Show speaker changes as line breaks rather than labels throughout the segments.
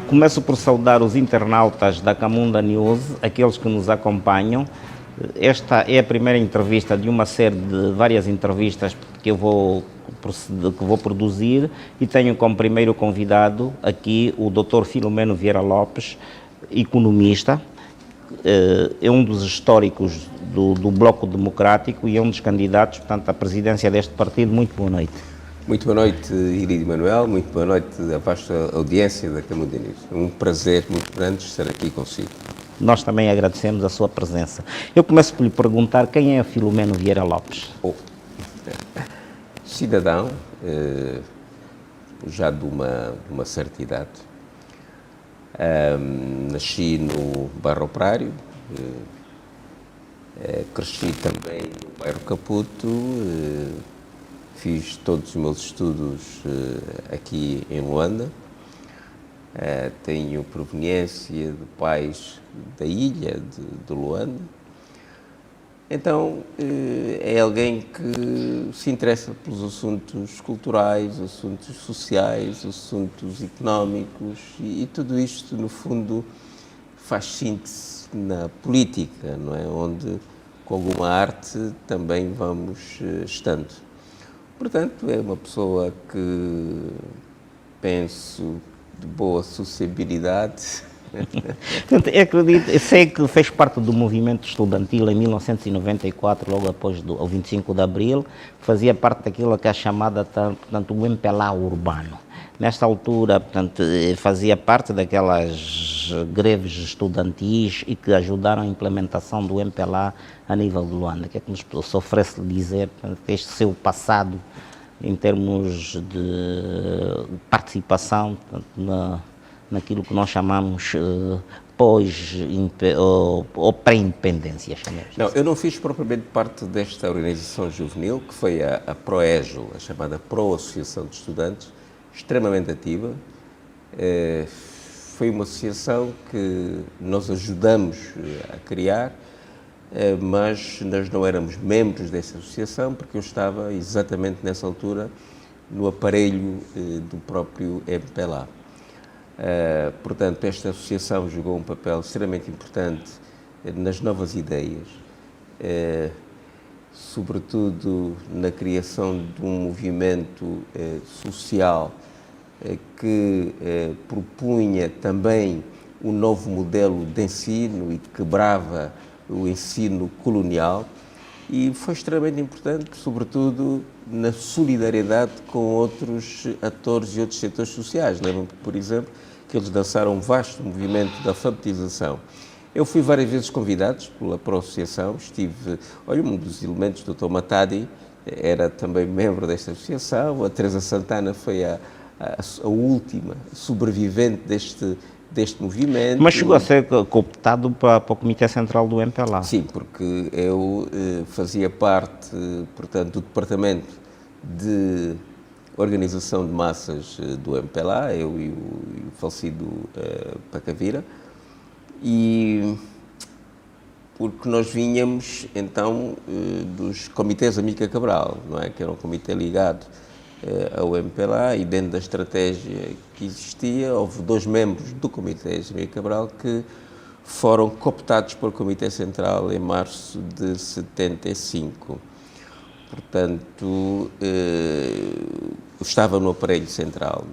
Começo por saudar os internautas da Camunda News, aqueles que nos acompanham. Esta é a primeira entrevista de uma série de várias entrevistas que eu vou produzir e tenho como primeiro convidado aqui o Dr. Filomeno Vieira Lopes, economista, é um dos históricos do Bloco Democrático e é um dos candidatos, portanto, à presidência deste partido. Muito boa noite.
Muito boa noite, Irídio Manuel, muito boa noite à vasta audiência da Camunda News. É um prazer muito grande estar aqui consigo.
Nós também agradecemos a sua presença. Eu começo por lhe perguntar quem é Filomeno Vieira Lopes.
Cidadão, já de uma certa idade. Nasci no bairro Operário, cresci também no bairro Caputo, fiz todos os meus estudos aqui em Luanda. Tenho proveniência de pais da ilha de Luanda. Então, é alguém que se interessa pelos assuntos culturais, assuntos sociais, assuntos económicos e tudo isto, no fundo, faz síntese na política, não é? Onde, com alguma arte, também vamos estando. Portanto, é uma pessoa que penso de boa sociabilidade.
Eu acredito, eu sei que fez parte do movimento estudantil em 1994, logo após o 25 de Abril, fazia parte daquilo que é chamada, portanto, o MPLA urbano. Nesta altura, portanto, fazia parte daquelas greves estudantis e que ajudaram a implementação do MPLA a nível de Luanda. Que é que nos oferece dizer, portanto, este seu passado em termos de participação, portanto, naquilo que nós chamamos ou pré-independência.
Não, eu não fiz propriamente parte desta organização juvenil, que foi a ProEjo, a chamada Pro-Associação de Estudantes, extremamente ativa. Foi uma associação que nós ajudamos a criar, mas nós não éramos membros dessa associação, porque eu estava exatamente nessa altura no aparelho do próprio MPLA. Portanto, esta associação jogou um papel extremamente importante nas novas ideias, sobretudo na criação de um movimento social que propunha também um novo modelo de ensino e quebrava o ensino colonial, e foi extremamente importante, sobretudo na solidariedade com outros atores e outros setores sociais. Lembro-me, por exemplo, que eles lançaram um vasto movimento de alfabetização. Eu fui várias vezes convidado pela Pro-Associação, um dos elementos do Dr. Matadi era também membro desta associação, a Teresa Santana foi a última sobrevivente deste movimento.
Mas chegou a ser cooptado para o Comitê Central do MPLA.
Sim, porque eu fazia parte, portanto, do Departamento de Organização de Massas do MPLA, eu e o falecido Pacavira, e porque nós vinhamos, então, dos comitês Amica Cabral, não é? Que era um comitê ligado ao MPLA, e dentro da estratégia que existia, houve 2 membros do Comitê Amica Cabral que foram cooptados pelo Comitê Central em março de 75. Portanto, estava no aparelho central,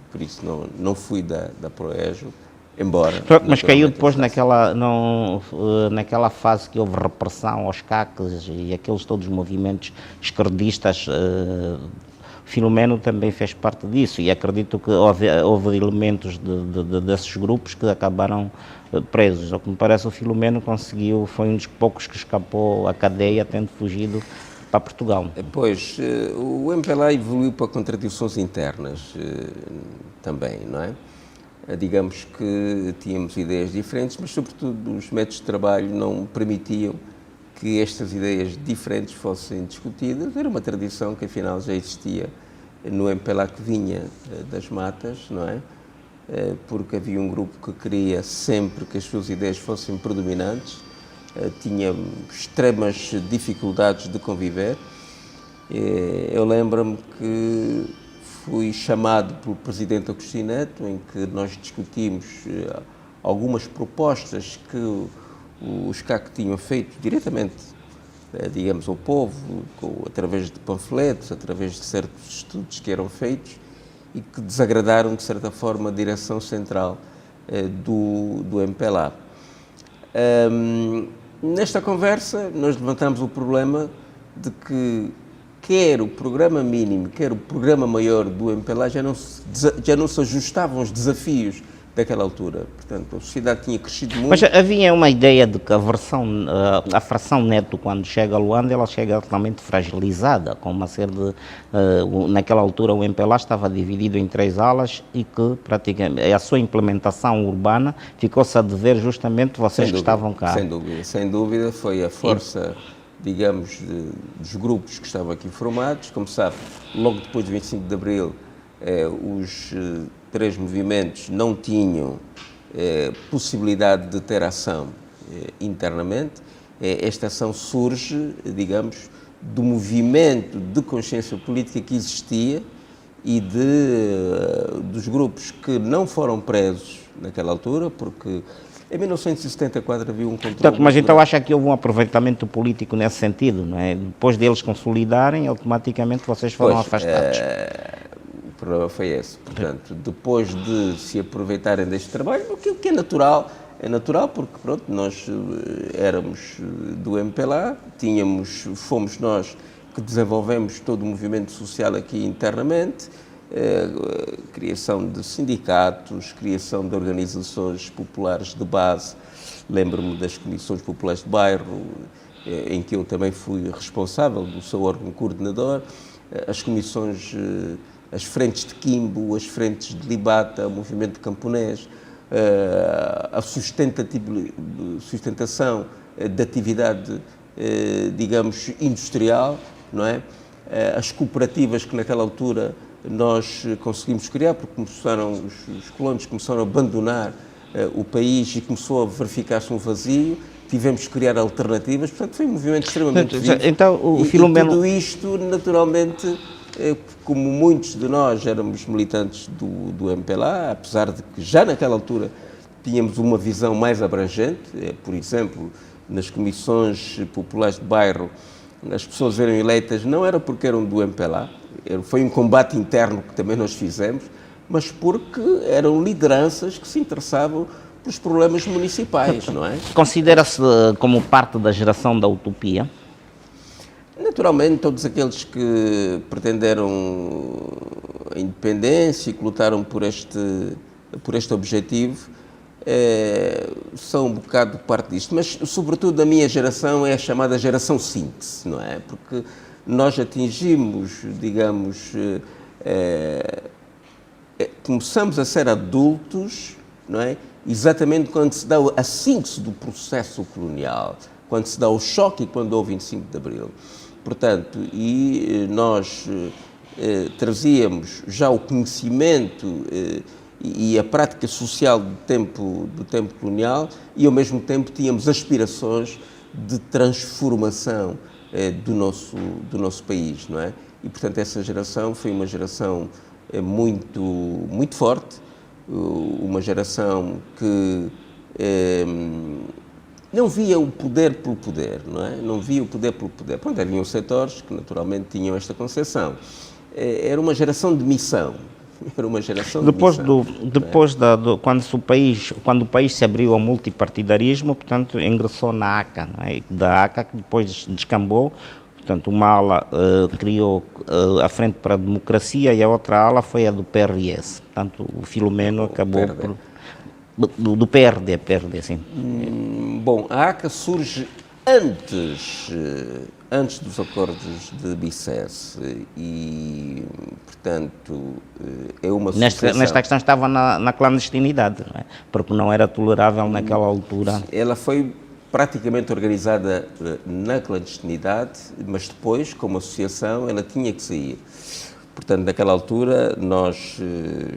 por isso não fui da ProEjo, embora...
Mas caiu depois naquela fase que houve repressão aos CACs e aqueles todos os movimentos esquerdistas. Filomeno também fez parte disso e acredito que houve elementos desses grupos que acabaram presos. Ao que me parece, o Filomeno foi um dos poucos que escapou à cadeia, tendo fugido para Portugal.
Pois, o MPLA evoluiu para contradições internas também, não é? Digamos que tínhamos ideias diferentes, mas sobretudo os métodos de trabalho não permitiam que estas ideias diferentes fossem discutidas. Era uma tradição que afinal já existia no MPLA, que vinha das matas, não é? Porque havia um grupo que queria sempre que as suas ideias fossem predominantes, tinha extremas dificuldades de conviver. Eu lembro-me que fui chamado pelo Presidente Agostinho Neto, em que nós discutimos algumas propostas que os CAC tinham feito diretamente, digamos, ao povo, através de panfletos, através de certos estudos que eram feitos e que desagradaram, de certa forma, a direção central do MPLA. Nesta conversa, nós levantamos o problema de que quer o programa mínimo, quer o programa maior do MPLA já não se ajustavam aos desafios daquela altura. Portanto, a sociedade tinha crescido muito.
Mas havia uma ideia de que a fração Neto, quando chega a Luanda, ela chega altamente fragilizada, com uma série de... naquela altura o MPLA estava dividido em 3 alas e que praticamente a sua implementação urbana ficou-se a dever justamente vocês que estavam cá.
Sem dúvida, foi a força, digamos, dos grupos que estavam aqui formados. Como sabe, logo depois do 25 de Abril, os 3 movimentos não tinham possibilidade de ter ação internamente. Esta ação surge, digamos, do movimento de consciência política que existia e dos grupos que não foram presos naquela altura, porque em 1974 havia um controle...
Portanto, mas então acha que houve um aproveitamento político nesse sentido, não é? Depois deles consolidarem, automaticamente vocês foram afastados.
O problema foi esse. Portanto, depois de se aproveitarem deste trabalho, o que é natural porque, pronto, nós éramos do MPLA, fomos nós que desenvolvemos todo o movimento social aqui internamente, criação de sindicatos, criação de organizações populares de base. Lembro-me das comissões populares de bairro, em que eu também fui responsável do seu órgão coordenador, as comissões... as frentes de Quimbo, as frentes de Libata, o movimento camponês, a sustentação da atividade, digamos, industrial, não é? As cooperativas que naquela altura nós conseguimos criar, porque os colonos começaram a abandonar o país e começou a verificar-se um vazio, tivemos que criar alternativas, portanto foi um movimento extremamente vivo.
Então,
e tudo isto, naturalmente... Como muitos de nós éramos militantes do MPLA, apesar de que já naquela altura tínhamos uma visão mais abrangente, por exemplo, nas comissões populares de bairro, as pessoas eram eleitas não era porque eram do MPLA, foi um combate interno que também nós fizemos, mas porque eram lideranças que se interessavam pelos problemas municipais, não é?
Considera-se como parte da geração da utopia?
Naturalmente, todos aqueles que pretenderam a independência e que lutaram por este objetivo são um bocado parte disto. Mas, sobretudo, a minha geração é a chamada geração síntese, não é? Porque nós atingimos, digamos, começamos a ser adultos, não é? Exatamente quando se dá a síntese do processo colonial, quando se dá o choque e quando houve o 25 de Abril. Portanto, nós trazíamos já o conhecimento e a prática social do tempo colonial e, ao mesmo tempo, tínhamos aspirações de transformação do nosso país, não é? E, portanto, essa geração foi uma geração muito, muito forte, uma geração que... não via o poder pelo poder, não é? Não via o poder pelo poder. Pronto, haviam setores que naturalmente tinham esta concepção. Era uma geração de missão. Era uma geração de missão.
Quando o país se abriu ao multipartidarismo, portanto, ingressou na ACA, não é? Da ACA, que depois descambou. Portanto, uma ala criou a Frente para a Democracia e a outra ala foi a do PRS. Portanto, o Filomeno acabou por... Do PRD, sim.
Bom, a ACA surge antes dos acordos de Bicesse e, portanto, é uma sucessão...
Nesta questão estava na clandestinidade, não é? Porque não era tolerável naquela altura.
Ela foi praticamente organizada na clandestinidade, mas depois, como associação, ela tinha que sair. Portanto, naquela altura, nós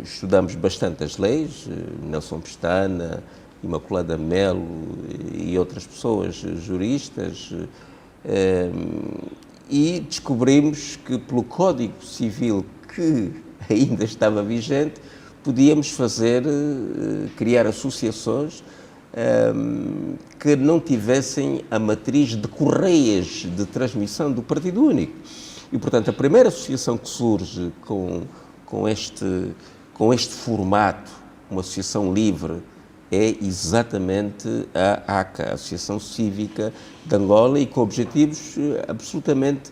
estudamos bastante as leis, Nelson Pestana, Imaculada Melo e outras pessoas juristas, e descobrimos que, pelo Código Civil que ainda estava vigente, podíamos fazer, criar associações que não tivessem a matriz de correias de transmissão do Partido Único. E, portanto, a primeira associação que surge com este formato, uma associação livre, é exatamente a ACA, a Associação Cívica de Angola, e com objetivos absolutamente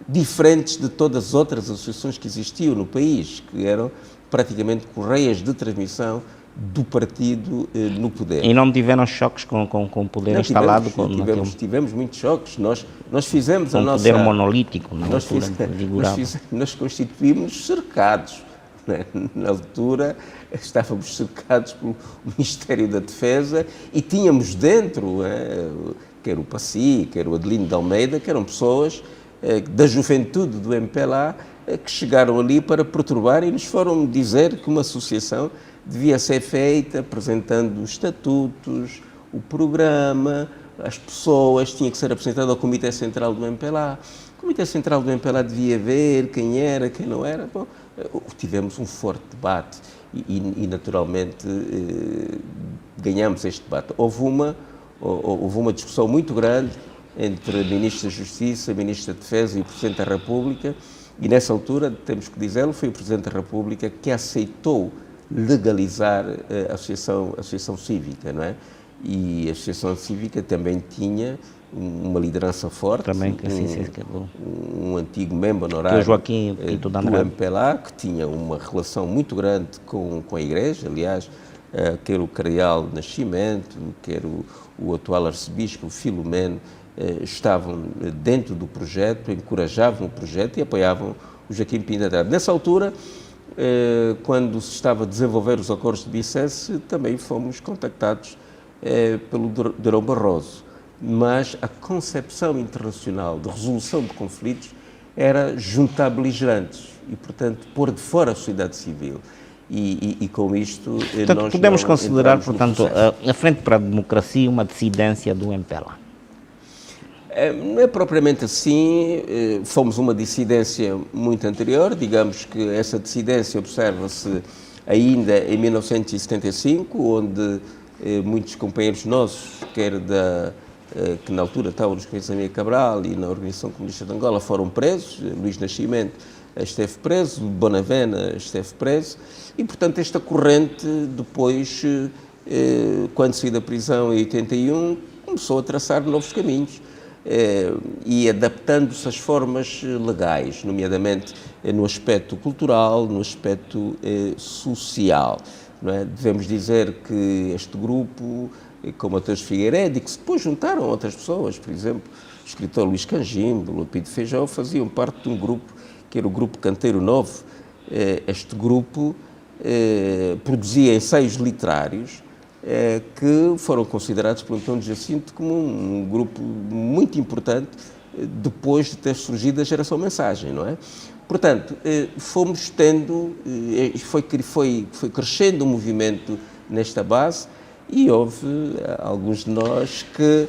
diferentes de todas as outras associações que existiam no país, que eram praticamente correias de transmissão do partido no poder.
E não tiveram choques com o poder instalado?
Tivemos muitos choques. Nós fizemos
com
a nossa...
poder monolítico, na altura,
nós constituímos cercados. Né? Na altura estávamos cercados pelo Ministério da Defesa e tínhamos dentro, quer o Passi, quer o Adelino de Almeida, que eram pessoas da juventude do MPLA que chegaram ali para perturbar e nos foram dizer que uma associação devia ser feita apresentando os estatutos, o programa, as pessoas, tinha que ser apresentado ao Comitê Central do MPLA. O Comitê Central do MPLA devia ver quem era, quem não era. Bom, tivemos um forte debate e naturalmente, ganhamos este debate. Houve uma discussão muito grande entre a Ministra da Justiça, a Ministra da Defesa e o Presidente da República, e nessa altura, temos que dizê-lo, foi o Presidente da República que aceitou legalizar a associação cívica, não é? E a associação cívica também tinha uma liderança forte,
também que
um antigo membro honorário do MPLA, que tinha uma relação muito grande com a Igreja, aliás, quer o Cardeal Nascimento, quer o atual arcebispo Filomeno, estavam dentro do projeto, encorajavam o projeto e apoiavam o Joaquim Pinto Andrade. Nessa altura, quando se estava a desenvolver os acordos de Bicesse, também fomos contactados pelo Durão Barroso, mas a concepção internacional de resolução de conflitos era juntar beligerantes e, portanto, pôr de fora a sociedade civil. E com isto,
portanto,
nós
podemos considerar, portanto, a Frente para a Democracia uma dissidência do MPLA?
Não é propriamente assim, fomos uma dissidência muito anterior, digamos que essa dissidência observa-se ainda em 1975, onde muitos companheiros nossos, que na altura estavam nos Correios da Maria Cabral e na Organização Comunista de Angola, foram presos. Luís Nascimento esteve preso, Bonavena esteve preso, e portanto esta corrente depois, quando saí da prisão em 81, começou a traçar novos caminhos. E adaptando-se às formas legais, nomeadamente no aspecto cultural, no aspecto social. Não é? Devemos dizer que este grupo, com Mateus Figueiredo, e que depois juntaram outras pessoas, por exemplo, o escritor Luís Canjimbo, Lupito Feijó, faziam parte de um grupo que era o Grupo Canteiro Novo. Este grupo produzia ensaios literários que foram considerados por António Jacinto como um grupo muito importante depois de ter surgido a geração Mensagem, não é? Portanto, fomos tendo, foi crescendo o movimento nesta base e houve alguns de nós que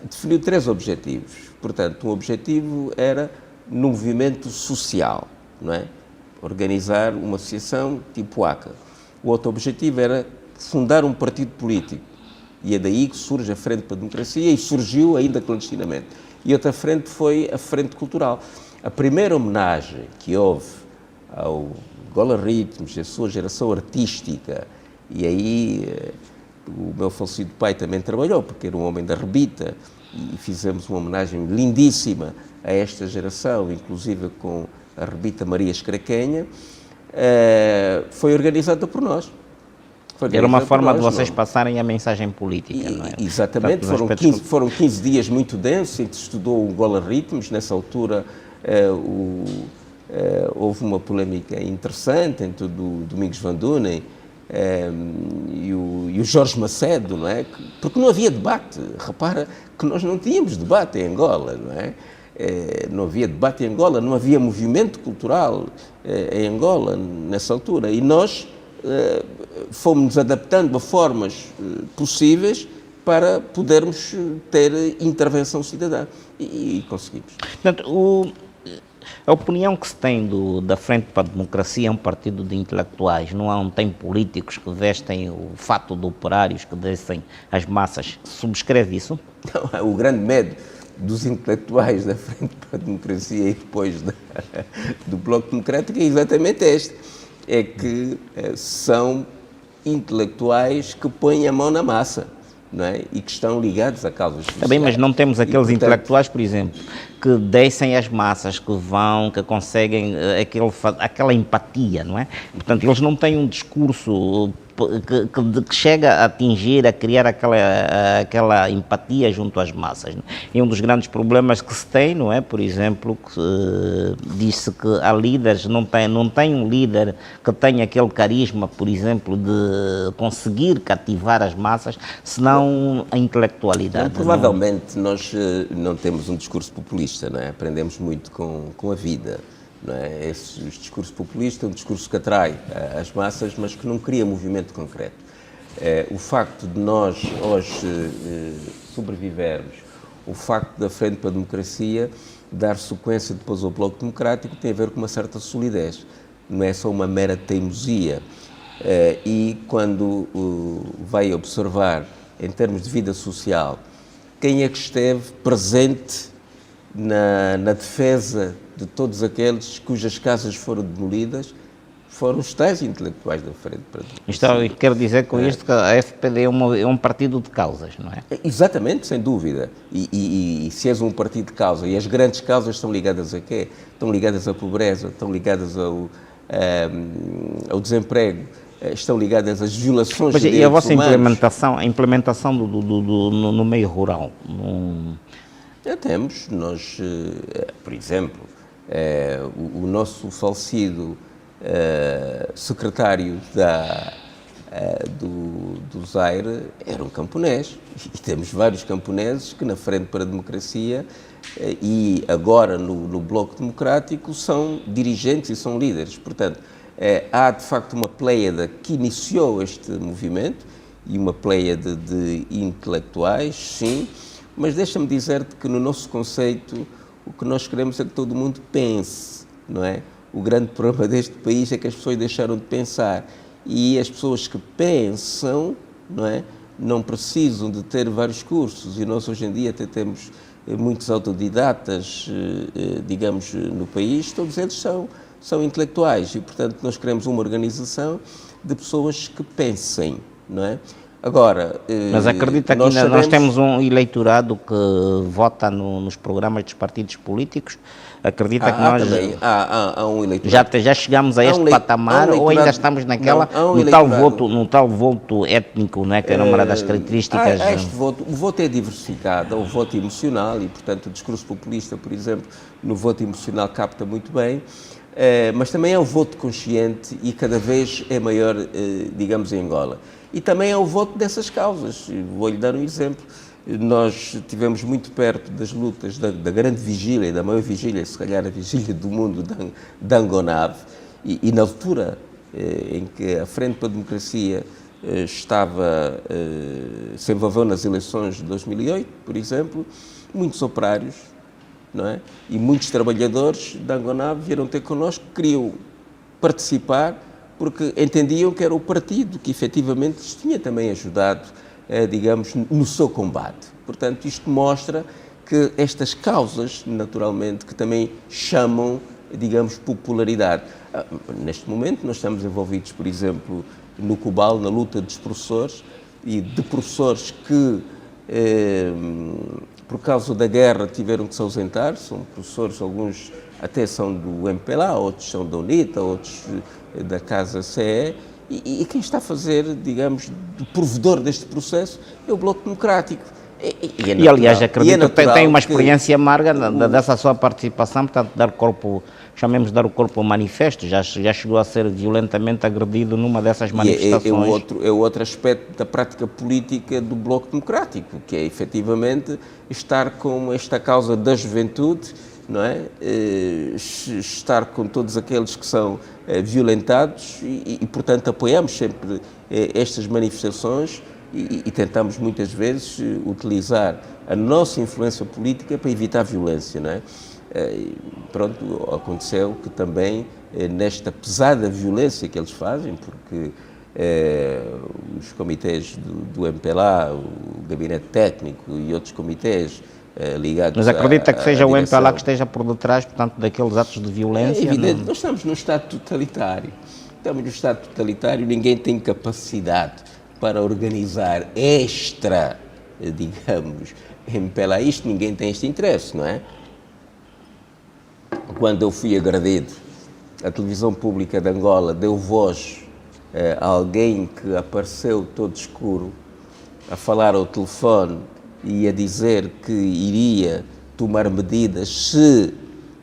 definiu 3 objetivos. Portanto, um objetivo era no movimento social, não é? Organizar uma associação tipo ACA. O outro objetivo era fundar um partido político, e é daí que surge a Frente para a Democracia, e surgiu ainda clandestinamente. E outra frente foi a Frente Cultural. A primeira homenagem que houve ao Angola Ritmos, a sua geração artística, e aí o meu falecido pai também trabalhou, porque era um homem da rebita, e fizemos uma homenagem lindíssima a esta geração, inclusive com a rebita Maria Escraquenha. Foi organizada por nós.
Era uma forma de vocês passarem a mensagem política, não é?
Exatamente, foram 15 dias muito densos, em que se estudou o Angola Ritmos. Nessa altura houve uma polémica interessante entre o Domingos Van Dunen e o Jorge Macedo, não é? Porque não havia debate. Repara que nós não tínhamos debate em Angola, não é? Não havia debate em Angola, não havia movimento cultural em Angola nessa altura, e nós fomos-nos adaptando a formas possíveis para podermos ter intervenção cidadã, e conseguimos.
Portanto, A opinião que se tem da Frente para a Democracia é um partido de intelectuais, não tem políticos que vestem o fato de operários, que descem as massas. Subscreve isso?
Não, o grande medo dos intelectuais da Frente para a Democracia e depois do Bloco Democrático é exatamente este, é que são intelectuais que põem a mão na massa, não é? E que estão ligados a causas sociais.
Também, mas não temos aqueles
portanto,
intelectuais, por exemplo, que descem as massas, que vão, que conseguem aquela empatia, não é? Portanto, eles não têm um discurso que chega a atingir, a criar aquela empatia junto às massas. Não é? E um dos grandes problemas que se tem, não é? Por exemplo, diz-se que há líderes, não tem um líder que tenha aquele carisma, por exemplo, de conseguir cativar as massas, senão a intelectualidade.
Provavelmente nós não temos um discurso populista, não é? Aprendemos muito com a vida. Não é? Esse discurso populista é um discurso que atrai as massas, mas que não cria movimento concreto. O facto de nós hoje sobrevivermos, o facto da Frente para a Democracia dar sequência depois ao Bloco Democrático tem a ver com uma certa solidez, não é só uma mera teimosia. E quando vai observar, em termos de vida social, quem é que esteve presente na defesa de todos aqueles cujas casas foram demolidas, foram os tais intelectuais da Frente para a Democracia.
Quero dizer com isto que a FPD é um partido de causas, não é?
Exatamente, sem dúvida. E se és um partido de causa, e as grandes causas estão ligadas a quê? Estão ligadas à pobreza, estão ligadas ao desemprego, estão ligadas às violações de direitos humanos.
E a vossa implementação no meio rural?
Já temos, nós, por exemplo, o nosso falecido secretário do Zaire era um camponês, e temos vários camponeses que na Frente para a Democracia e agora no Bloco Democrático são dirigentes e são líderes. Portanto, há de facto uma pleiade que iniciou este movimento e uma pleiade de intelectuais, sim, mas deixa-me dizer-te que no nosso conceito o que nós queremos é que todo mundo pense, não é? O grande problema deste país é que as pessoas deixaram de pensar e as pessoas que pensam, não é? Não precisam de ter vários cursos e nós hoje em dia até temos muitos autodidatas, digamos, no país, todos eles são intelectuais e, portanto, nós queremos uma organização de pessoas que pensem, não é? Agora,
mas acredita que nós temos um eleitorado que vota nos programas dos partidos políticos? Acredita que nós
também, há um eleitorado.
Já chegamos a este patamar ou ainda estamos naquela, no tal voto étnico, não é? Que era uma das características.
O voto é diversificado, há o voto emocional e, portanto, o discurso populista, por exemplo, no voto emocional capta muito bem, mas também é o voto consciente e cada vez é maior, digamos, em Angola. E também é o voto dessas causas. Vou-lhe dar um exemplo. Nós estivemos muito perto das lutas da grande vigília, da maior vigília, se calhar a vigília do mundo, de Angonave, e na altura em que a Frente para a Democracia se envolveu nas eleições de 2008, por exemplo, muitos operários, não é? E muitos trabalhadores de Angonave vieram ter connosco, queriam participar, porque entendiam que era o partido que efetivamente lhes tinha também ajudado, digamos, no seu combate. Portanto, isto mostra que estas causas, naturalmente, que também chamam, digamos, popularidade. Neste momento, nós estamos envolvidos, por exemplo, no Cobal, na luta dos professores, e de professores que, por causa da guerra, tiveram que se ausentar. São professores, alguns até são do MPLA, outros são da UNITA, outros da Casa CE, e quem está a fazer, digamos, de provedor deste processo é o Bloco Democrático.
E aliás, acredito que tem uma experiência amarga dessa sua participação, portanto, dar o corpo ao manifesto, já chegou a ser violentamente agredido numa dessas manifestações.
É outro aspecto da prática política do Bloco Democrático, que é efetivamente estar com esta causa da juventude, não é? Estar com todos aqueles que são violentados e, portanto, apoiamos sempre estas manifestações e tentamos muitas vezes utilizar a nossa influência política para evitar a violência, não é? Pronto, aconteceu que também nesta pesada violência que eles fazem, porque os comitês do MPLA, o gabinete técnico e outros comitês ligados
Mas acredita que seja o
direção,
MPLA que esteja por detrás, portanto, daqueles atos de violência?
É evidente, nós estamos num Estado totalitário. Estamos num Estado totalitário, ninguém tem capacidade para organizar digamos, MPLA isto, ninguém tem este interesse, não é? Quando eu fui agredido, a televisão pública de Angola deu voz a alguém que apareceu todo escuro, a falar ao telefone e a dizer que iria tomar medidas se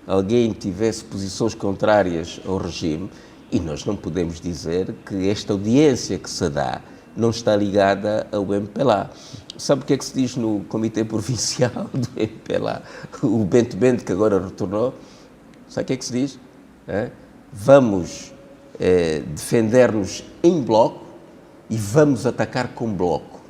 alguém tivesse posições contrárias ao regime, e nós não podemos dizer que esta audiência que se dá não está ligada ao MPLA. Sabe o que é que se diz no Comitê Provincial do MPLA? O Bento Bento, que agora retornou, sabe o que é que se diz? Vamos defender-nos em bloco e vamos atacar com bloco.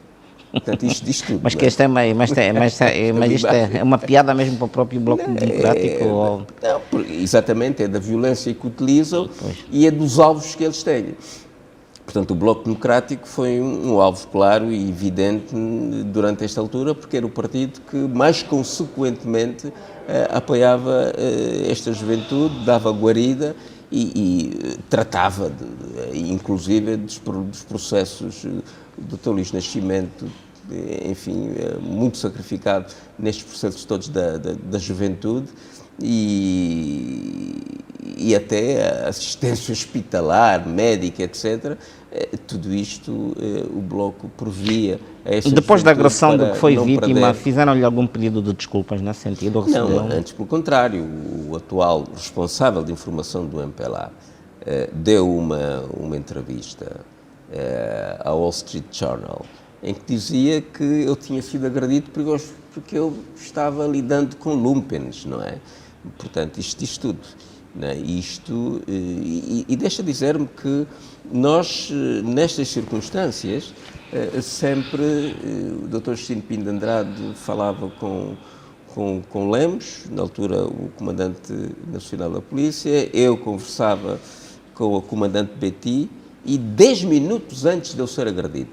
Portanto, isto diz tudo.
Mas que isto isto é uma piada mesmo para o próprio Bloco Democrático?
Não, exatamente, é da violência que utilizam e é dos alvos que eles têm. Portanto, o Bloco Democrático foi um alvo claro e evidente durante esta altura, porque era o partido que mais consequentemente apoiava esta juventude, dava guarida e tratava, inclusive, dos processos do Dr. Luís Nascimento, enfim, muito sacrificado nestes processos todos da juventude e até assistência hospitalar, médica, etc. Tudo isto o Bloco provia a esta
Depois da agressão do que foi vítima,
perder.
Fizeram-lhe algum pedido de desculpas nesse sentido?
Não, antes pelo contrário. O atual responsável de informação do MPLA deu uma entrevista ao Wall Street Journal, em que dizia que eu tinha sido agredido porque eu estava lidando com lumpenes, não é? Portanto, isto diz tudo. Não é? E deixa dizer-me que nós, nestas circunstâncias, sempre, o Dr. Justino Pinto de Andrade falava com Lemos, na altura o Comandante Nacional da Polícia, eu conversava com o Comandante Betty, e 10 minutos antes de eu ser agredido,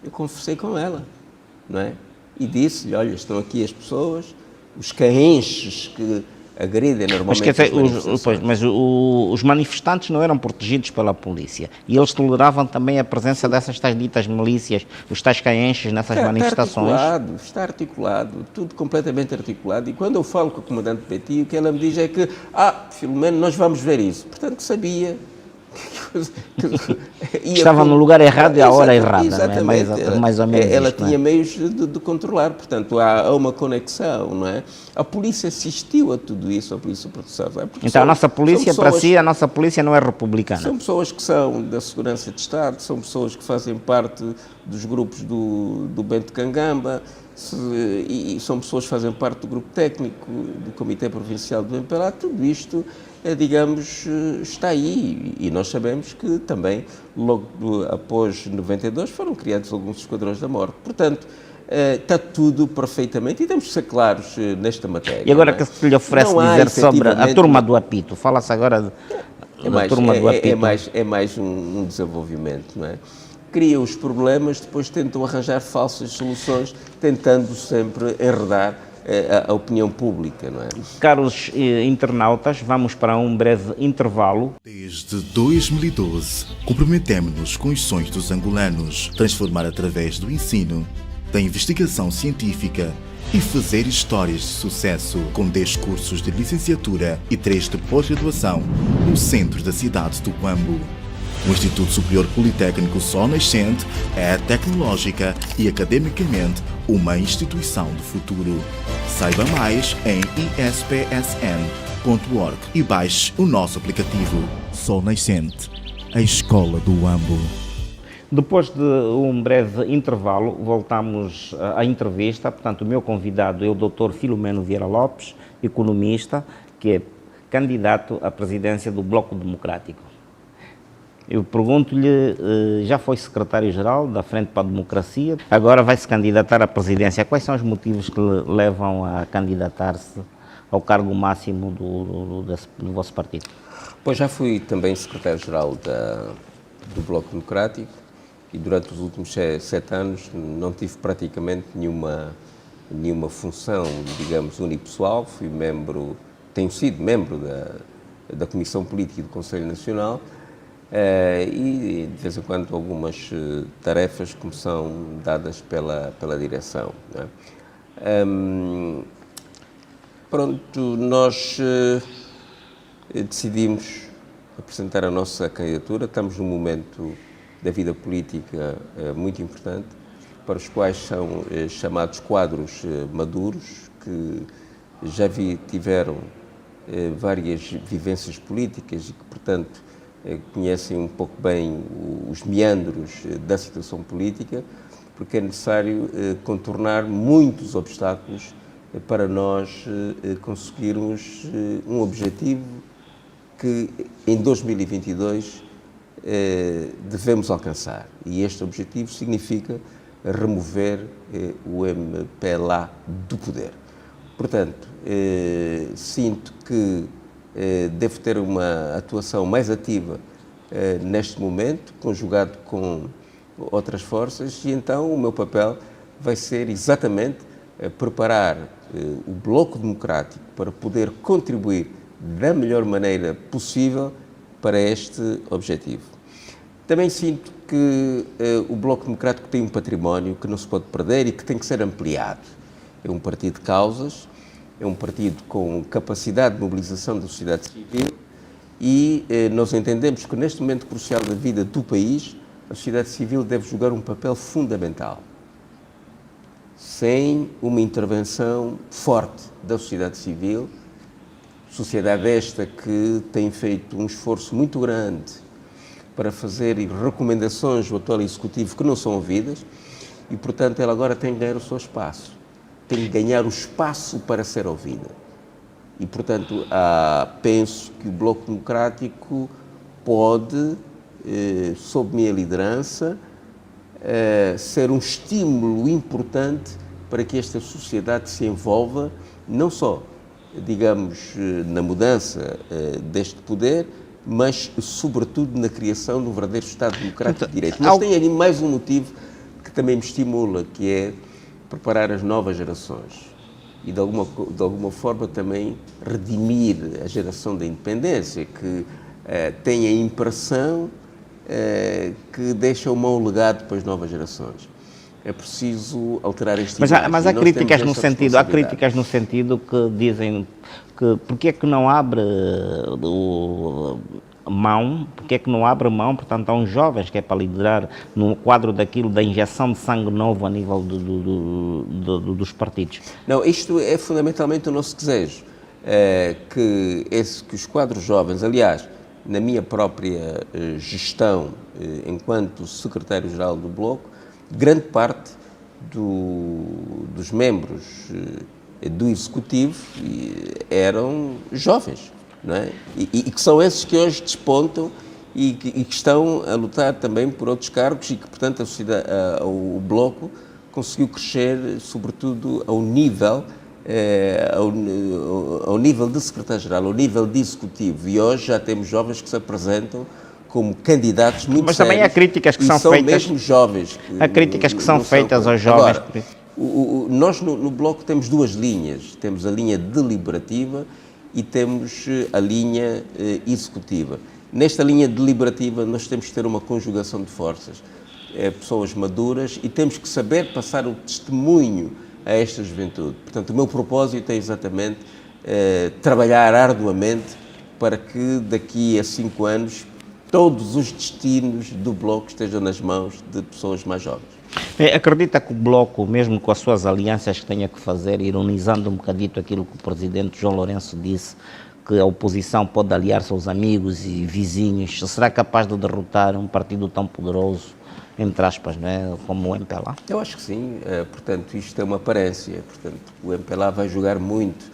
eu conversei com ela, não é? E disse-lhe, olha, estão aqui as pessoas, os caenches que agridem normalmente
os manifestantes não eram protegidos pela polícia e eles toleravam também a presença dessas tais ditas milícias, os tais caenches nessas manifestações?
Está articulado, tudo completamente articulado. E quando eu falo com o Comandante Betty, o que ela me diz é que, Filomeno, nós vamos ver isso. Portanto, sabia...
Estava no lugar errado e à hora errada,
exatamente.
Não é? Mais ou menos
ela
isto,
tinha meios de controlar, portanto há uma conexão, não é? A polícia assistiu a tudo isso, a polícia processava.
Então a nossa polícia, para si, a nossa polícia não é republicana?
São pessoas que são da Segurança de Estado, são pessoas que fazem parte dos grupos do Bento Cangamba, e são pessoas que fazem parte do grupo técnico do Comitê Provincial do MPLA. Tudo isto, digamos, está aí, e nós sabemos que também, logo após 92, foram criados alguns esquadrões da morte. Portanto, está tudo perfeitamente, e temos que ser claros nesta matéria.
E agora que se lhe oferece dizer sobre a turma do apito, fala-se agora da turma do apito.
É mais um desenvolvimento, não é? Criam os problemas, depois tentam arranjar falsas soluções, tentando sempre enredar a opinião pública, não é?
Caros internautas, vamos para um breve intervalo.
Desde 2012, comprometemos-nos com os sonhos dos angolanos, transformar através do ensino, da investigação científica e fazer histórias de sucesso, com 10 cursos de licenciatura e 3 de pós-graduação no centro da cidade do Huambo. O Instituto Superior Politécnico Sol Nascente é tecnológica e academicamente uma instituição do futuro. Saiba mais em ispsn.org e baixe o nosso aplicativo Sol Nascente, a escola do Huambo.
Depois de um breve intervalo, voltamos à entrevista. Portanto, o meu convidado é o Dr. Filomeno Vieira Lopes, economista, que é candidato à presidência do Bloco Democrático. Eu pergunto-lhe, já foi secretário-geral da Frente para a Democracia, agora vai se candidatar à presidência. Quais são os motivos que lhe levam a candidatar-se ao cargo máximo do vosso partido?
Pois já fui também secretário-geral do Bloco Democrático e durante os últimos 7 anos não tive praticamente nenhuma função, digamos, unipessoal. Tenho sido membro da Comissão Política e do Conselho Nacional e de vez em quando algumas tarefas que me são dadas pela direção. Não é? Pronto, nós decidimos apresentar a nossa candidatura. Estamos num momento da vida política muito importante, para os quais são chamados quadros maduros, que já tiveram várias vivências políticas e que, portanto, conhecem um pouco bem os meandros da situação política, porque é necessário contornar muitos obstáculos para nós conseguirmos um objetivo que em 2022 devemos alcançar. E este objetivo significa remover o MPLA do poder. Portanto, sinto que devo ter uma atuação mais ativa neste momento, conjugado com outras forças, e então o meu papel vai ser exatamente preparar o Bloco Democrático para poder contribuir da melhor maneira possível para este objetivo. Também sinto que o Bloco Democrático tem um património que não se pode perder e que tem que ser ampliado. É um partido de causas, é um partido com capacidade de mobilização da sociedade civil e nós entendemos que neste momento crucial da vida do país, a sociedade civil deve jogar um papel fundamental. Sem uma intervenção forte da sociedade civil, sociedade esta que tem feito um esforço muito grande para fazer recomendações ao atual Executivo que não são ouvidas e, portanto, ela agora tem que ganhar o seu espaço. Tem que ganhar o espaço para ser ouvida. E, portanto, penso que o Bloco Democrático pode, sob minha liderança, ser um estímulo importante para que esta sociedade se envolva, não só, digamos, na mudança deste poder, mas, sobretudo, na criação de um verdadeiro Estado Democrático de Direito. Mas tem ali mais um motivo que também me estimula, que é preparar as novas gerações e, de alguma forma, também redimir a geração da independência, que tem a impressão que deixa um mau legado para as novas gerações. É preciso alterar este imagem.
Mas há críticas no sentido que dizem que porque é que não abre mão, portanto, a uns jovens, que é para liderar no quadro daquilo da injeção de sangue novo a nível dos partidos?
Não, isto é fundamentalmente o nosso desejo, que os quadros jovens, aliás, na minha própria gestão enquanto secretário-geral do Bloco, grande parte dos membros do Executivo eram jovens, não é? E que são esses que hoje despontam e que estão a lutar também por outros cargos e que, portanto, o Bloco conseguiu crescer, sobretudo, ao nível de secretário-geral, ao nível de Executivo. E hoje já temos jovens que se apresentam como candidatos muito
Mas
sérios.
também há críticas que são feitas.
Mesmo jovens.
Há críticas que são feitas aos jovens.
Agora, nós no Bloco temos duas linhas. Temos a linha deliberativa e temos a linha executiva. Nesta linha deliberativa nós temos que ter uma conjugação de forças. Pessoas maduras e temos que saber passar o testemunho a esta juventude. Portanto, o meu propósito é exatamente trabalhar arduamente para que daqui a 5 anos todos os destinos do Bloco estejam nas mãos de pessoas mais jovens.
Acredita que o Bloco, mesmo com as suas alianças que tenha que fazer, ironizando um bocadito aquilo que o presidente João Lourenço disse, que a oposição pode aliar-se aos amigos e vizinhos, será capaz de derrotar um partido tão poderoso, entre aspas, não é, como o MPLA?
Eu acho que sim. Portanto, isto é uma aparência. Portanto, o MPLA vai jogar muito,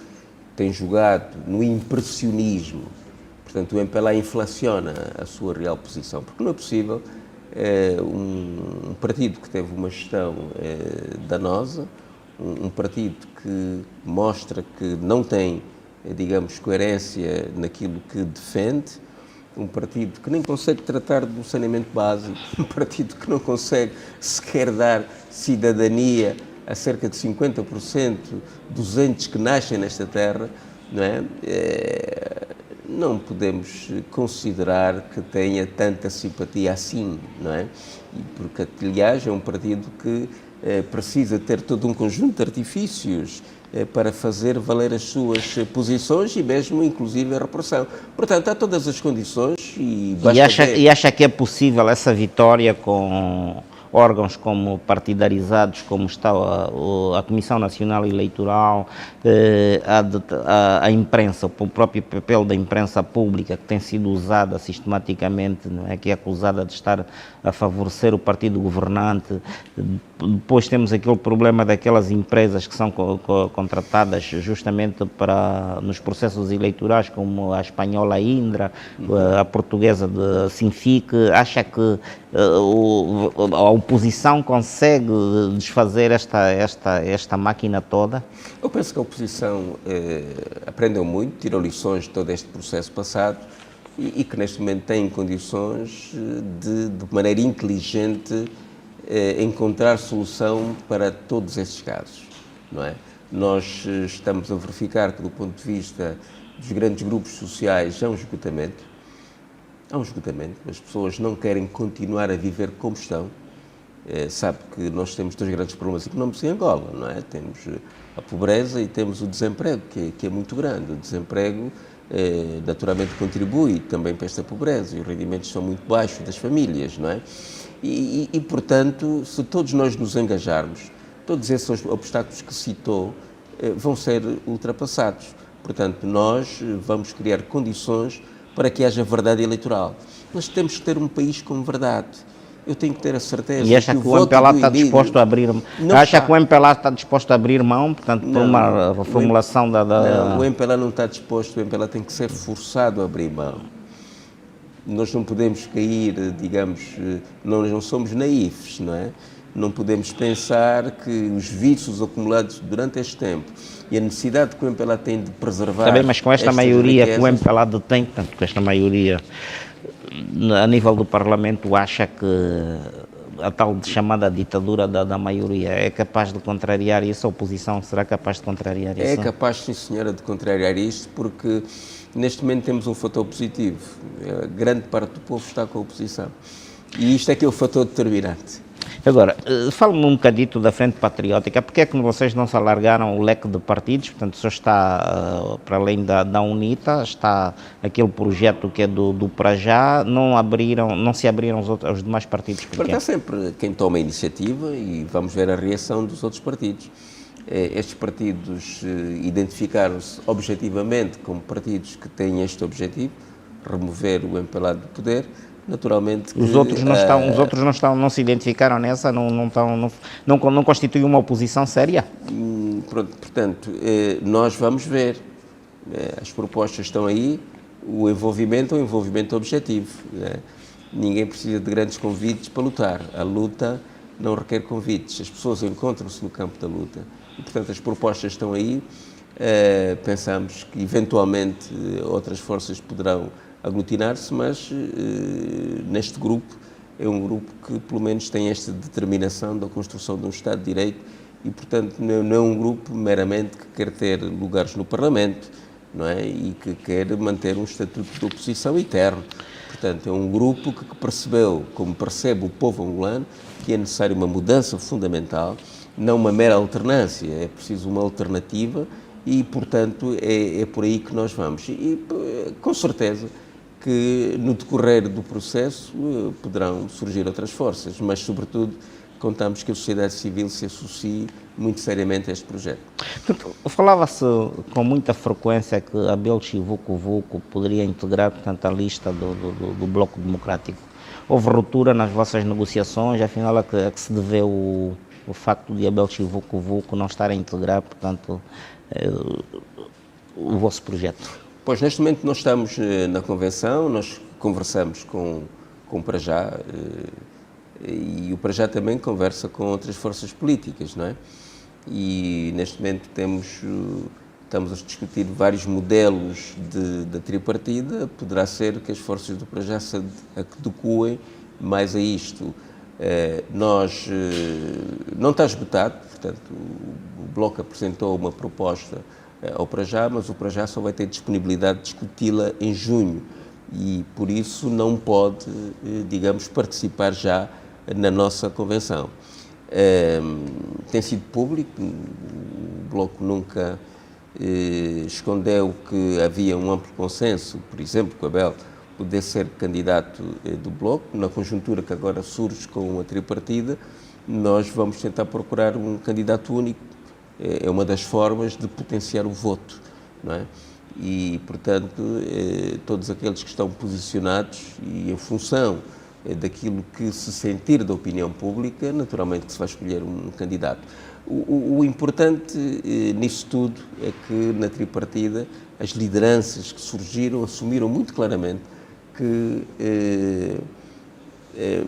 tem jogado no impressionismo. Portanto, o MPLA inflaciona a sua real posição, porque não é possível um partido que teve uma gestão danosa, um partido que mostra que não tem digamos, coerência naquilo que defende, um partido que nem consegue tratar do saneamento básico, um partido que não consegue sequer dar cidadania a cerca de 50% dos entes que nascem nesta terra, não é? Não podemos considerar que tenha tanta simpatia assim, não é? Porque, aliás, é um partido que precisa ter todo um conjunto de artifícios para fazer valer as suas posições e mesmo, inclusive, a repressão. Portanto, há todas as condições e basta ver.
E acha que é possível essa vitória com órgãos como partidarizados, como está a Comissão Nacional Eleitoral, a imprensa, o próprio papel da imprensa pública, que tem sido usada sistematicamente, não é? Que é acusada de estar a favorecer o partido governante. Depois temos aquele problema daquelas empresas que são contratadas justamente nos processos eleitorais, como a espanhola Indra, a portuguesa de Sinfic. Acha que a oposição consegue desfazer esta máquina toda?
Eu penso que a oposição aprendeu muito, tirou lições de todo este processo passado e que neste momento tem condições de maneira inteligente, encontrar solução para todos esses casos, não é? Nós estamos a verificar que, do ponto de vista dos grandes grupos sociais, há um esgotamento. As pessoas não querem continuar a viver como estão. Sabe que nós temos dois grandes problemas económicos em Angola, não é? Temos a pobreza e temos o desemprego, que é muito grande. O desemprego naturalmente contribui também para esta pobreza e os rendimentos são muito baixos das famílias, não é? E, portanto, se todos nós nos engajarmos, todos esses obstáculos que citou vão ser ultrapassados. Portanto, nós vamos criar condições para que haja verdade eleitoral. Nós temos que ter um país com verdade. Eu tenho que ter a certeza
e acha que o MPLA está disposto a abrir mão? Acha que o MPLA está disposto a abrir mão, portanto, por uma reformulação da...
Não, o MPLA não está disposto, o MPLA tem que ser forçado a abrir mão. Nós não podemos cair, digamos, nós não somos naifes, não é? Não podemos pensar que os vícios acumulados durante este tempo e a necessidade que o MPLA tem de preservar...
Está bem, mas com esta maioria
riquezas,
que o MPLA detém, portanto, com esta maioria a nível do Parlamento, acha que a tal chamada ditadura da maioria é capaz de contrariar isso? A oposição será capaz de contrariar isso?
É capaz, sim senhora, de contrariar isto, porque neste momento temos um fator positivo. A grande parte do povo está com a oposição. E isto é que é o fator determinante.
Agora, fale-me um bocadito da Frente Patriótica. Porque é que vocês não se alargaram o leque de partidos? Portanto, só está, para além da UNITA, está aquele projeto que é do Para Já, não se abriram aos demais partidos?
Porque há sempre quem toma a iniciativa e vamos ver a reação dos outros partidos. Estes partidos identificaram-se objetivamente como partidos que têm este objetivo, remover o MPLA do poder. Naturalmente que,
os outros não se identificaram nessa, não constituem uma oposição séria?
Portanto, nós vamos ver, as propostas estão aí, o envolvimento é um envolvimento objetivo, né? Ninguém precisa de grandes convites para lutar, a luta não requer convites, as pessoas encontram-se no campo da luta e, portanto, as propostas estão aí, pensamos que eventualmente outras forças poderão aglutinar-se, mas neste grupo é um grupo que pelo menos tem esta determinação da construção de um Estado de Direito e, portanto, não é um grupo meramente que quer ter lugares no Parlamento, não é? E que quer manter um estatuto de oposição eterno. Portanto, é um grupo que percebeu, como percebe o povo angolano, que é necessário uma mudança fundamental, não uma mera alternância, é preciso uma alternativa e, portanto, é por aí que nós vamos. E com certeza que no decorrer do processo poderão surgir outras forças, mas, sobretudo, contamos que a sociedade civil se associe muito seriamente a este projeto.
Falava-se com muita frequência que Abel Chivuco poderia integrar, portanto, a lista do Bloco Democrático. Houve ruptura nas vossas negociações, afinal, a que se deveu o facto de Abel Chivuco não estar a integrar, portanto, o vosso projeto?
Pois, neste momento nós estamos na convenção, nós conversamos com o Para Já e o Para Já também conversa com outras forças políticas, não é? E neste momento temos estamos a discutir vários modelos da tripartida, poderá ser que as forças do Para Já se adequem mais a isto. Não está esgotado, portanto, o Bloco apresentou uma proposta ao Para Já, mas o Para Já só vai ter disponibilidade de discuti-la em junho e, por isso, não pode, digamos, participar já na nossa convenção. Tem sido público, o Bloco nunca escondeu que havia um amplo consenso, por exemplo, que o Abel pudesse ser candidato do Bloco. Na conjuntura que agora surge com a tripartida, nós vamos tentar procurar um candidato único. É uma das formas de potenciar o voto, não é? E, portanto, todos aqueles que estão posicionados e em função daquilo que se sentir da opinião pública, naturalmente que se vai escolher um candidato. O importante nisso tudo é que na tripartida as lideranças que surgiram assumiram muito claramente que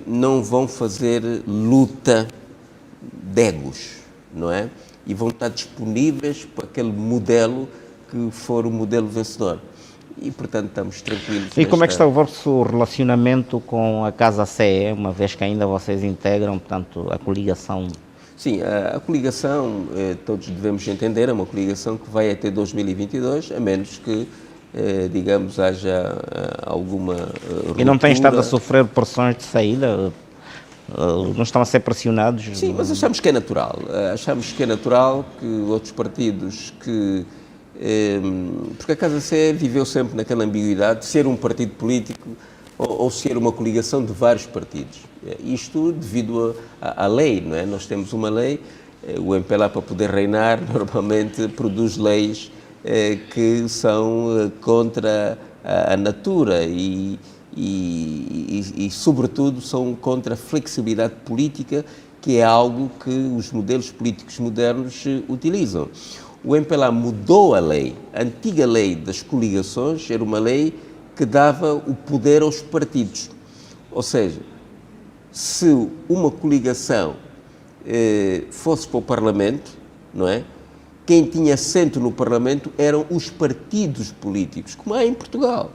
não vão fazer luta de egos, não é? E vão estar disponíveis para aquele modelo que for o modelo vencedor. E, portanto, estamos tranquilos.
E como é que está o vosso relacionamento com a Casa CE, uma vez que ainda vocês integram, portanto, a coligação?
Sim, a coligação, todos devemos entender, é uma coligação que vai até 2022, a menos que, digamos, haja alguma ruptura.
E não têm estado a sofrer pressões de saída? Não estão a ser pressionados?
Sim, mas achamos que é natural. Achamos que é natural que outros partidos que... Porque a Casa CE viveu sempre naquela ambiguidade de ser um partido político ou ser uma coligação de vários partidos. Isto devido à lei, não é? Nós temos uma lei, o MPLA, para poder reinar, normalmente produz leis que são contra a natura e, sobretudo, são contra a flexibilidade política, que é algo que os modelos políticos modernos utilizam. O MPLA mudou a lei. A antiga lei das coligações era uma lei que dava o poder aos partidos. Ou seja, se uma coligação fosse para o Parlamento, não é? Quem tinha assento no Parlamento eram os partidos políticos, como há em Portugal.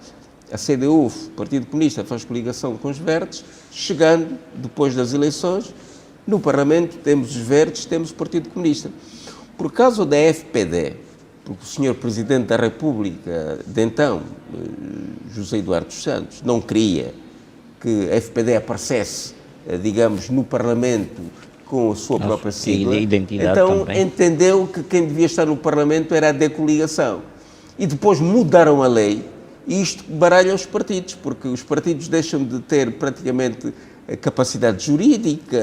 A CDU, o Partido Comunista, faz coligação com os Verdes, chegando, depois das eleições, no Parlamento temos os Verdes, temos o Partido Comunista. Por causa da FPD, porque o Sr. Presidente da República de então, José Eduardo dos Santos, não queria que a FPD aparecesse, digamos, no Parlamento com a sua própria sigla, então também entendeu que quem devia estar no Parlamento era a decoligação. E depois mudaram a lei e isto baralha os partidos, porque os partidos deixam de ter praticamente a capacidade jurídica,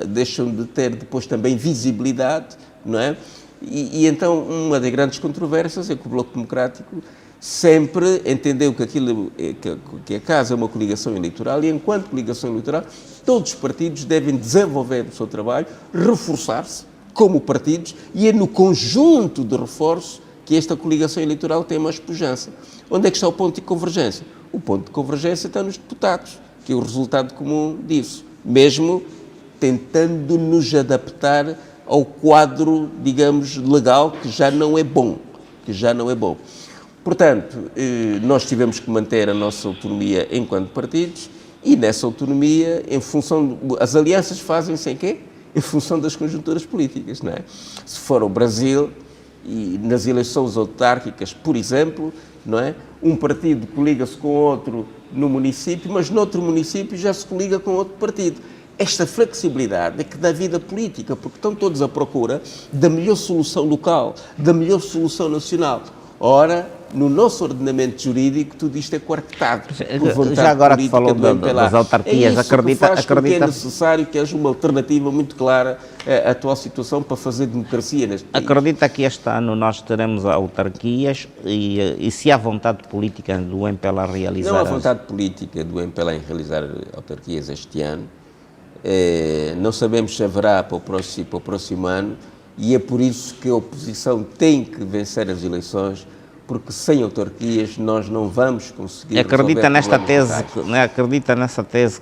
deixam de ter depois também visibilidade, não é? E então uma das grandes controvérsias é que o Bloco Democrático sempre entendeu que a Casa é uma coligação eleitoral e, enquanto coligação eleitoral, todos os partidos devem desenvolver o seu trabalho, reforçar-se como partidos, e é no conjunto de reforço que esta coligação eleitoral tem mais pujança. Onde é que está o ponto de convergência? O ponto de convergência está nos deputados, que é o resultado comum disso, mesmo tentando nos adaptar ao quadro, digamos, legal, que já não é bom, Portanto, nós tivemos que manter a nossa autonomia enquanto partidos e nessa autonomia, em função... As alianças fazem-se em quê? Em função das conjunturas políticas, não é? Se for o Brasil, e nas eleições autárquicas, por exemplo, não é? Um partido coliga-se com outro no município, mas noutro município já se coliga com outro partido. Esta flexibilidade é que dá vida política, porque estão todos à procura da melhor solução local, da melhor solução nacional. Ora, no nosso ordenamento jurídico, tudo isto é coartado.
Já agora que falou das autarquias, acredita
que é necessário que haja uma alternativa muito clara à atual situação para fazer democracia neste país.
Acredita que este ano nós teremos autarquias e se há vontade política do MPLA realizar?
Não há vontade política do MPLA em realizar autarquias este ano. Não sabemos se haverá para o próximo ano, e é por isso que a oposição tem que vencer as eleições, porque sem autarquias nós não vamos conseguir
Acredita
resolver
nesta
problemas
tese,
locais.
né, acredita nessa tese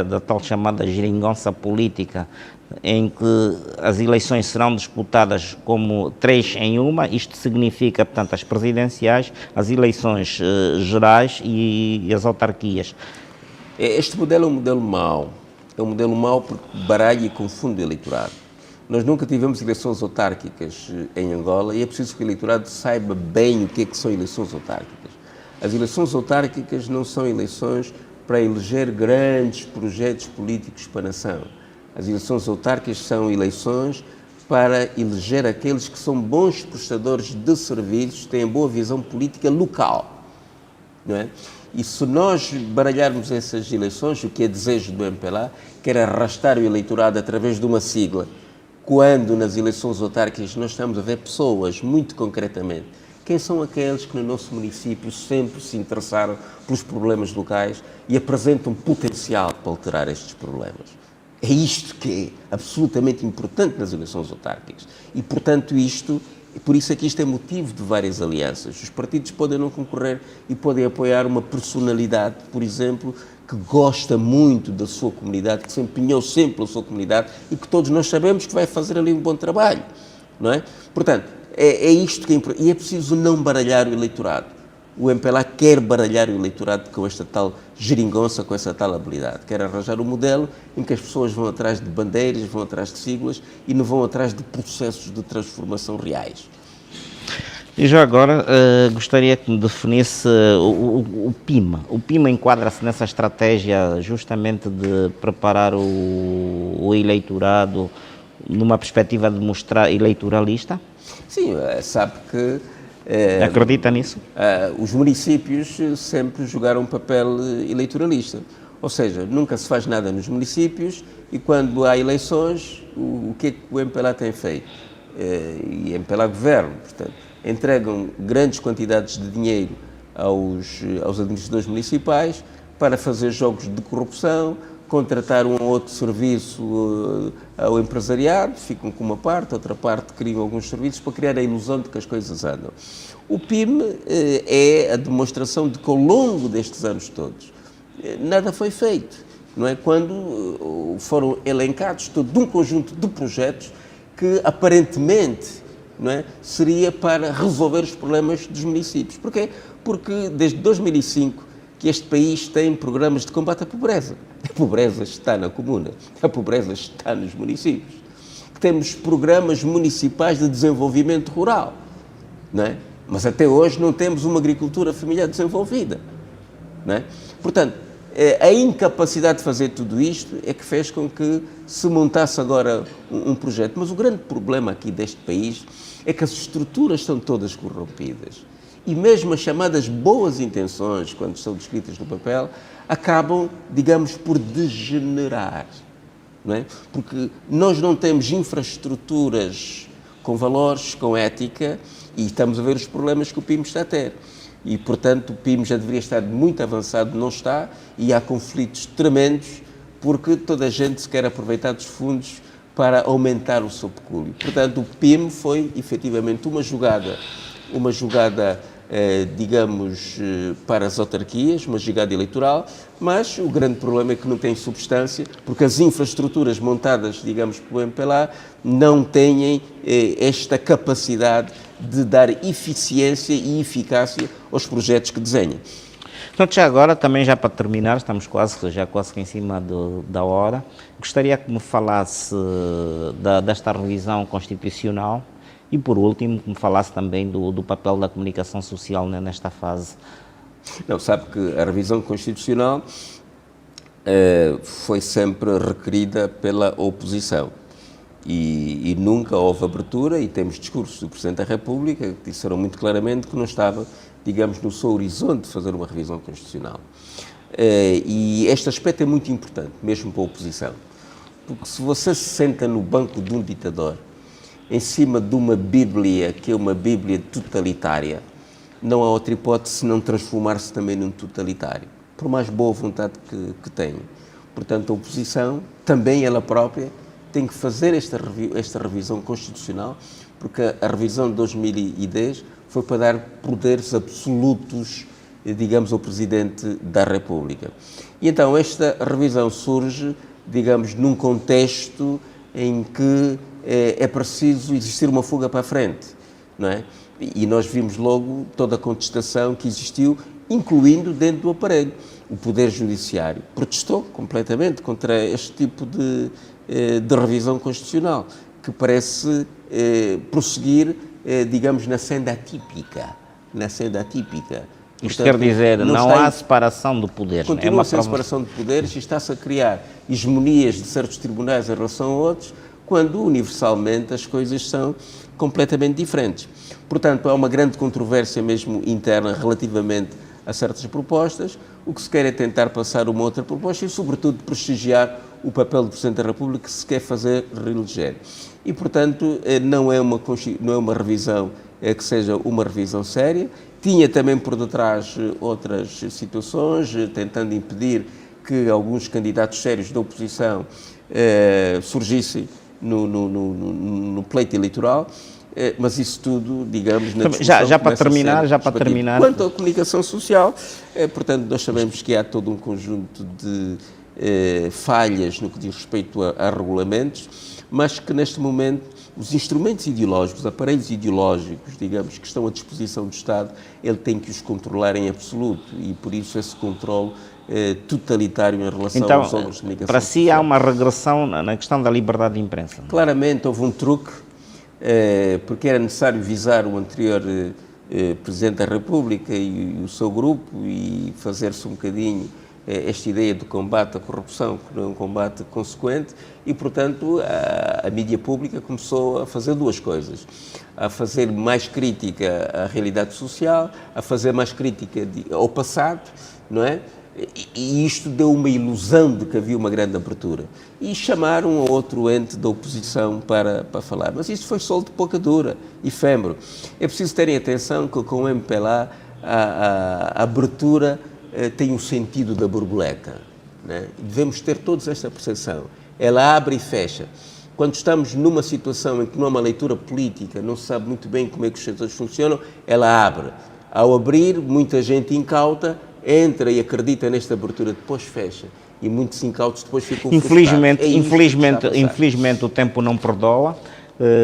da tal chamada geringonça política, em que as eleições serão disputadas como 3 em 1, isto significa, portanto, as presidenciais, as eleições gerais e as autarquias.
Este modelo é um modelo mau. É um modelo mau porque baralha e confunde o eleitorado. Nós nunca tivemos eleições autárquicas em Angola e é preciso que o eleitorado saiba bem o que é que são eleições autárquicas. As eleições autárquicas não são eleições para eleger grandes projetos políticos para a nação. As eleições autárquicas são eleições para eleger aqueles que são bons prestadores de serviços, têm boa visão política local, não é? E se nós baralharmos essas eleições, o que é desejo do MPLA, quer arrastar o eleitorado através de uma sigla, quando nas eleições autárquicas nós estamos a ver pessoas, muito concretamente, quem são aqueles que no nosso município sempre se interessaram pelos problemas locais e apresentam potencial para alterar estes problemas. É isto que é absolutamente importante nas eleições autárquicas. E, portanto, por isso é que isto é motivo de várias alianças. Os partidos podem não concorrer e podem apoiar uma personalidade, por exemplo, que gosta muito da sua comunidade, que se empenhou sempre pela sua comunidade e que todos nós sabemos que vai fazer ali um bom trabalho, não é? Portanto, é isto que é importante. E é preciso não baralhar o eleitorado. O MPLA quer baralhar o eleitorado com esta tal geringonça, com essa tal habilidade. Quer arranjar um modelo em que as pessoas vão atrás de bandeiras, vão atrás de siglas e não vão atrás de processos de transformação reais.
E já agora gostaria que me definisse o PIMA. O PIMA enquadra-se nessa estratégia justamente de preparar o eleitorado numa perspectiva de mostrar eleitoralista?
Sim, sabe que...
Acredita nisso?
Os municípios sempre jogaram um papel eleitoralista. Ou seja, nunca se faz nada nos municípios e quando há eleições, o que é que o MPLA tem feito? E o MPLA governa, portanto, entregam grandes quantidades de dinheiro aos administradores municipais para fazer jogos de corrupção, contratar um ou outro serviço ao empresariado, ficam com uma parte, outra parte criam alguns serviços para criar a ilusão de que as coisas andam. O PIM é a demonstração de que ao longo destes anos todos nada foi feito, não é? Quando foram elencados todo um conjunto de projetos que aparentemente, não é, seria para resolver os problemas dos municípios. Porquê? Porque desde 2005 que este país tem programas de combate à pobreza. A pobreza está na comuna, a pobreza está nos municípios. Que temos programas municipais de desenvolvimento rural, não é? Mas até hoje não temos uma agricultura familiar desenvolvida, não é? Portanto, a incapacidade de fazer tudo isto é que fez com que se montasse agora um projeto. Mas o grande problema aqui deste país é que as estruturas estão todas corrompidas. E mesmo as chamadas boas intenções, quando são descritas no papel, acabam, digamos, por degenerar, não é? Porque nós não temos infraestruturas com valores, com ética, e estamos a ver os problemas que o PIM está a ter. E, portanto, o PIM já deveria estar muito avançado, não está, e há conflitos tremendos, porque toda a gente se quer aproveitar dos fundos para aumentar o seu pecúlio. Portanto, o PIM foi, efetivamente, uma jogada digamos, para as autarquias, uma jogada eleitoral, mas o grande problema é que não tem substância, porque as infraestruturas montadas, digamos, pelo MPLA não têm esta capacidade de dar eficiência e eficácia aos projetos que desenham.
Então, já agora, também já para terminar, estamos quase que em cima da hora, gostaria que me falasse desta revisão constitucional. E, por último, que me falasse também do papel da comunicação social, né, nesta fase.
Não, sabe que a revisão constitucional foi sempre requerida pela oposição e nunca houve abertura, e temos discursos do Presidente da República que disseram muito claramente que não estava, digamos, no seu horizonte de fazer uma revisão constitucional. E este aspecto é muito importante, mesmo para a oposição, porque se você se senta no banco de um ditador, em cima de uma Bíblia, que é uma Bíblia totalitária, não há outra hipótese senão transformar-se também num totalitário, por mais boa vontade que tenha. Portanto, a oposição, também ela própria, tem que fazer esta revisão constitucional, porque a revisão de 2010 foi para dar poderes absolutos, digamos, ao Presidente da República. E então esta revisão surge, digamos, num contexto em que é preciso existir uma fuga para a frente, não é? E nós vimos logo toda a contestação que existiu, incluindo dentro do aparelho. O Poder Judiciário protestou completamente contra este tipo de revisão constitucional, que parece prosseguir, digamos, na senda atípica.
Isto
Portanto,
quer dizer, não há separação de poderes.
Continua sem separação de poderes e está-se a criar hegemonias de certos tribunais em relação a outros, quando universalmente as coisas são completamente diferentes. Portanto, há uma grande controvérsia mesmo interna relativamente a certas propostas. O que se quer é tentar passar uma outra proposta e, sobretudo, prestigiar o papel do Presidente da República que se quer fazer reeleger. E, portanto, não é uma revisão que seja uma revisão séria. Tinha também por detrás outras situações, tentando impedir que alguns candidatos sérios da oposição surgissem no pleito eleitoral, mas isso tudo, digamos, na discussão
já para terminar.
Quanto à comunicação social, portanto, nós sabemos que há todo um conjunto de falhas no que diz respeito a regulamentos, mas que neste momento os instrumentos ideológicos, os aparelhos ideológicos, digamos, que estão à disposição do Estado, ele tem que os controlar em absoluto e por isso esse controle totalitário em relação aos órgãos de comunicação.
Para si há uma regressão na questão da liberdade de imprensa?
Claramente houve um truque, porque era necessário visar o anterior Presidente da República e o seu grupo e fazer-se um bocadinho esta ideia do combate à corrupção, que não é um combate consequente, e, portanto, a mídia pública começou a fazer duas coisas. A fazer mais crítica à realidade social, a fazer mais crítica ao passado, não é? E isto deu uma ilusão de que havia uma grande abertura. E chamaram a outro ente da oposição para falar. Mas isso foi sol de pouca dura, efêmero. É preciso terem atenção que com o MPLA a abertura tem o sentido da borboleta, né? Devemos ter todos esta percepção. Ela abre e fecha. Quando estamos numa situação em que não há uma leitura política, não se sabe muito bem como é que os setores funcionam, ela abre. Ao abrir, muita gente incauta entra e acredita nesta abertura, depois fecha. E muitos incautos depois ficam frustrados.
Infelizmente o tempo não perdoa.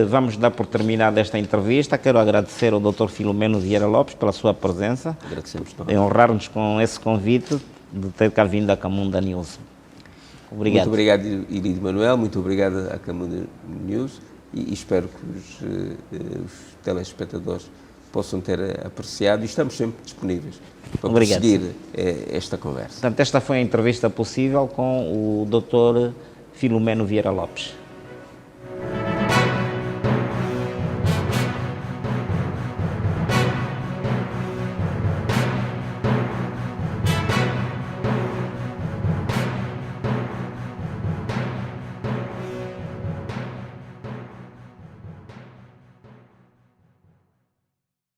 Vamos dar por terminada esta entrevista. Quero agradecer ao Dr. Filomeno Vieira Lopes pela sua presença.
Agradecemos
E honrar-nos com esse convite de ter cá vindo à Camunda News. Obrigado.
Muito obrigado, Ilídio Manuel. Muito obrigado à Camunda News e espero que os telespectadores possam ter apreciado e estamos sempre disponíveis para prosseguir esta conversa.
Portanto, esta foi a entrevista possível com o Dr. Filomeno Vieira Lopes.